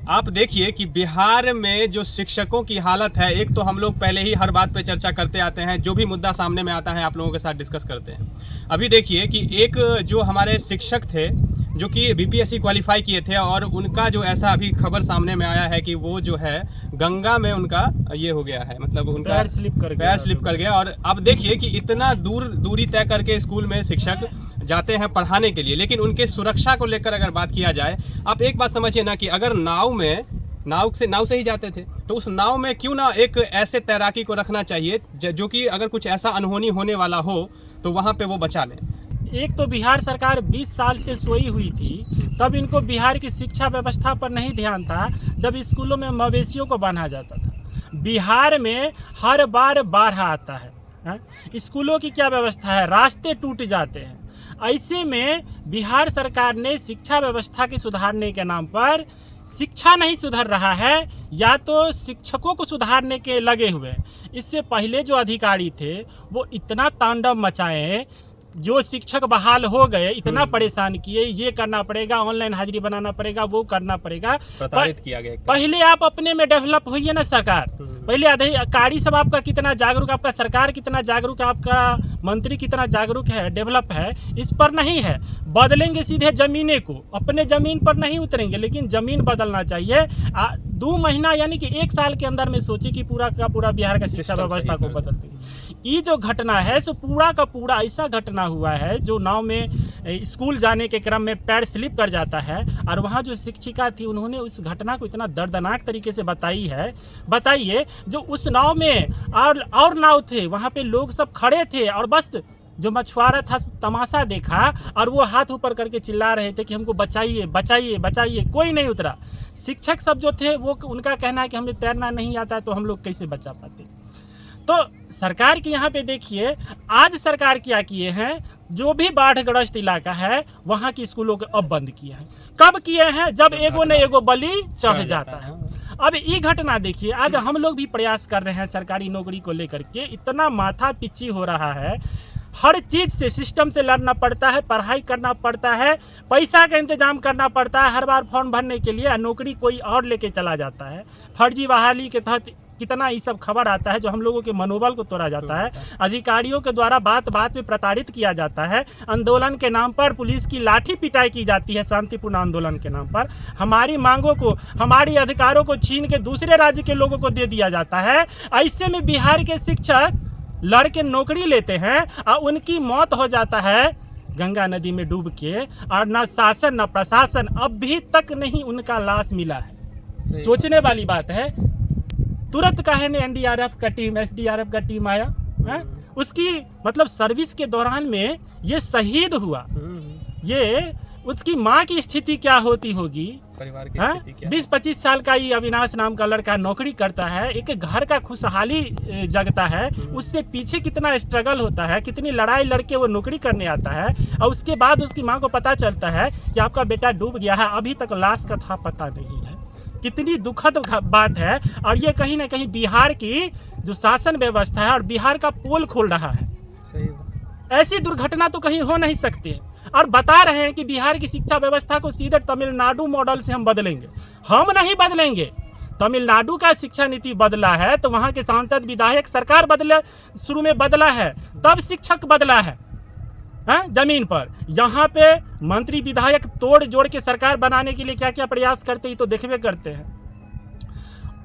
आप देखिए कि बिहार में जो शिक्षकों की हालत है, एक तो हम लोग पहले ही हर बात पे चर्चा करते आते हैं, जो भी मुद्दा सामने में आता है आप लोगों के साथ डिस्कस करते हैं। अभी देखिए कि एक जो हमारे शिक्षक थे जो कि बीपीएससी क्वालिफाई किए थे और उनका जो ऐसा अभी खबर सामने में आया है कि वो जो है गंगा में उनका ये हो गया है, मतलब उनका पैर स्लिप कर गया। और अब देखिए कि इतना दूरी तय करके स्कूल में शिक्षक जाते हैं पढ़ाने के लिए, लेकिन उनके सुरक्षा को लेकर अगर बात किया जाए, आप एक बात समझिए ना कि अगर नाव से ही जाते थे तो उस नाव में क्यों ना एक ऐसे तैराकी को रखना चाहिए जो कि अगर कुछ ऐसा अनहोनी होने वाला हो तो वहाँ पे वो बचा लें। एक तो बिहार सरकार 20 साल से सोई हुई थी, तब इनको बिहार की शिक्षा व्यवस्था पर नहीं ध्यान था जब स्कूलों में मवेशियों को बांधा जाता था। बिहार में हर बार बाढ़ आता है, स्कूलों की क्या व्यवस्था है, रास्ते टूट जाते हैं। ऐसे में बिहार सरकार ने शिक्षा व्यवस्था के सुधारने के नाम पर शिक्षा नहीं सुधर रहा है, या तो शिक्षकों को सुधारने के लगे हुए। इससे पहले जो अधिकारी थे वो इतना तांडव मचाए, जो शिक्षक बहाल हो गए इतना परेशान किए, ये करना पड़ेगा, ऑनलाइन हाजिरी बनाना पड़ेगा, वो करना पड़ेगा, प्रताड़ित किया गया। पहले आप अपने में डेवलप होइए ना सरकार। पहले अधिकारी सब आपका कितना जागरूक, आपका सरकार कितना जागरूक है, आपका मंत्री कितना जागरूक है, डेवलप है, इस पर नहीं है। बदलेंगे सीधे जमीने को, अपने जमीन पर नहीं उतरेंगे, लेकिन जमीन बदलना चाहिए। 2 महीना यानी कि 1 साल के अंदर में सोचिए कि पूरा का पूरा बिहार का शिक्षा व्यवस्था को बदल देंगे। ये जो घटना है सो पूरा का पूरा ऐसा घटना हुआ है, जो नाव में स्कूल जाने के क्रम में पैर स्लिप कर जाता है, और वहाँ जो शिक्षिका थी उन्होंने उस घटना को इतना दर्दनाक तरीके से बताई है। बताइए, जो उस नाव में और नाव थे, वहाँ पे लोग सब खड़े थे और बस जो मछुआरा था तमाशा देखा, और वो हाथ ऊपर करके चिल्ला रहे थे कि हमको बचाइए बचाइए बचाइए, कोई नहीं उतरा। शिक्षक सब जो थे वो उनका कहना है कि हमें तैरना नहीं आता तो हम लोग कैसे बचा पाते। तो सरकार के यहाँ पे देखिए, आज सरकार क्या किए हैं, जो भी बाढ़ग्रस्त इलाका है वहाँ की स्कूलों को अब बंद किए हैं। कब किए हैं? जब एगो न एगो बलि चढ़ जाता है। अब ये घटना देखिए, आज हम लोग भी प्रयास कर रहे हैं सरकारी नौकरी को लेकर के, इतना माथा पिच्ची हो रहा है, हर चीज़ से सिस्टम से लड़ना पड़ता है, पढ़ाई करना पड़ता है, पैसा का इंतजाम करना पड़ता है हर बार फॉर्म भरने के लिए, नौकरी कोई और लेके चला जाता है। फर्जी बहाली के तहत कितना ये सब खबर आता है जो हम लोगों के मनोबल को तोड़ा जाता है। अधिकारियों के द्वारा बात बात में प्रताड़ित किया जाता है। आंदोलन के नाम पर पुलिस की लाठी पिटाई की जाती है, शांतिपूर्ण आंदोलन के नाम पर। हमारी मांगों को, हमारी अधिकारों को छीन के दूसरे राज्य के लोगों को दे दिया जाता है। ऐसे में बिहार के शिक्षक लड़ के नौकरी लेते हैं और उनकी मौत हो जाता है गंगा नदी में डूब के, और ना शासन न प्रशासन अब तक नहीं उनका लाश मिला है। सोचने वाली बात है। तुरंत काहे ने एनडीआरएफ का टीम, एसडीआरएफ का टीम आया है? उसकी मतलब सर्विस के दौरान में ये शहीद हुआ, ये उसकी माँ की स्थिति क्या होती होगी, परिवार की स्थिति क्या? 20-25 साल का ये अविनाश नाम का लड़का नौकरी करता है, एक घर का खुशहाली जगता है, उससे पीछे कितना स्ट्रगल होता है, कितनी लड़ाई लड़के वो नौकरी करने आता है, और उसके बाद उसकी माँ को पता चलता है कि आपका बेटा डूब गया है, अभी तक लाश का था पता नहीं है। कितनी दुखद बात है। और ये कहीं ना कहीं बिहार की जो शासन व्यवस्था है और बिहार का पोल खोल रहा है। सही। ऐसी दुर्घटना तो कहीं हो नहीं सकती, और बता रहे हैं कि बिहार की शिक्षा व्यवस्था को सीधे तमिलनाडु मॉडल से हम बदलेंगे। हम नहीं बदलेंगे। तमिलनाडु का शिक्षा नीति बदला है तो वहाँ के सांसद विधायक सरकार बदले, शुरू में बदला है, तब शिक्षक बदला है जमीन पर। यहाँ पे मंत्री विधायक तोड़ जोड़ के सरकार बनाने के लिए क्या क्या प्रयास करते ही तो देखबे करते हैं।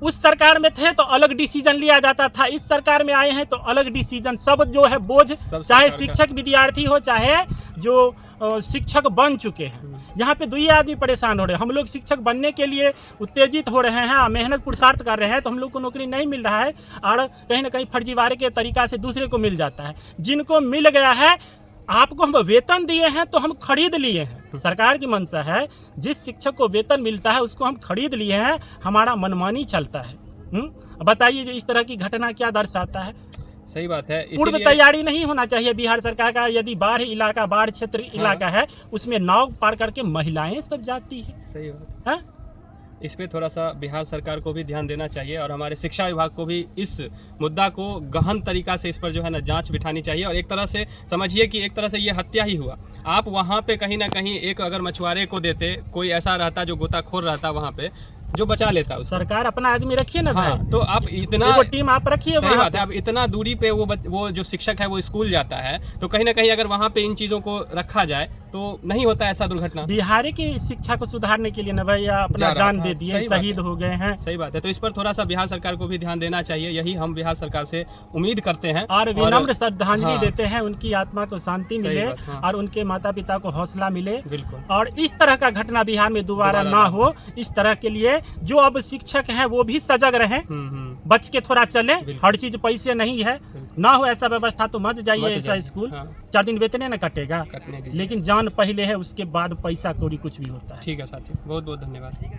उस सरकार में थे तो अलग डिसीजन लिया जाता था, इस सरकार में आए हैं तो अलग डिसीजन। सब जो है बोझ, चाहे शिक्षक विद्यार्थी हो, चाहे जो शिक्षक बन चुके हैं, यहाँ पे 2 आदमी परेशान हो रहे हैं। हम लोग शिक्षक बनने के लिए उत्तेजित हो रहे हैं, मेहनत पुरुषार्थ कर रहे हैं, तो हम लोग को नौकरी नहीं मिल रहा है, और कहीं ना कहीं फर्जीवाड़े के तरीका से दूसरे को मिल जाता है। जिनको मिल गया है, आपको हम वेतन दिए हैं तो हम खरीद लिए हैं। सरकार की मंशा है, जिस शिक्षक को वेतन मिलता है उसको हम खरीद लिए हैं, हमारा मनमानी चलता है। बताइए इस तरह की घटना क्या दर्शाता है। सही बात है। पूर्व तैयारी नहीं होना चाहिए बिहार सरकार का। यदि बाढ़ इलाका, बाढ़ क्षेत्र इलाका है, उसमें नाव पार करके महिलाएं सब जाती है। सही बात है। इस पे थोड़ा सा बिहार सरकार को भी ध्यान देना चाहिए, और हमारे शिक्षा विभाग को भी इस मुद्दा को गहन तरीका से इस पर जो है ना जांच बिठानी चाहिए। और एक तरह से समझिए कि एक तरह से ये हत्या ही हुआ। आप वहाँ पे कहीं ना कहीं एक अगर मछुआरे को देते, कोई ऐसा रहता जो गोताखोर रहता वहाँ पे, जो बचा लेता है उसको। सरकार अपना आदमी रखिए ना भाई। हाँ, तो आप इतना एगो टीम आप रखिए सही वहाँ बात पे। है। अब इतना दूरी पे वो जो शिक्षक है वो स्कूल जाता है, तो कहीं ना कहीं अगर वहाँ पे इन चीज़ों को रखा जाए तो नहीं होता ऐसा दुर्घटना। बिहारी की शिक्षा को सुधारने के लिए ना भैया अपना जा रहा जान था। दे दिए, सही बात शहीद है। हो गए हैं। सही बात है। तो इस पर थोड़ा सा बिहार सरकार को भी ध्यान देना चाहिए, यही हम बिहार सरकार से उम्मीद करते हैं। और विनम्र श्रद्धांजलि हाँ। देते हैं, उनकी आत्मा को शांति सही मिले बात, हाँ। और उनके माता पिता को हौसला मिले। बिल्कुल। और इस तरह का घटना बिहार में दोबारा ना हो, इस तरह के लिए जो अब शिक्षक हैं वो भी सजग रहें, बच के थोड़ा चले। बिल्कुल। हर चीज पैसे नहीं है, ना हो ऐसा व्यवस्था तो मत जाइए ऐसा जाइए। स्कूल। हाँ। 4 दिन वेतने न कटेगा, कटने दीजिए। लेकिन जान पहले है, उसके बाद पैसा कौड़ी कुछ भी होता है। ठीक है साथी, बहुत बहुत धन्यवाद।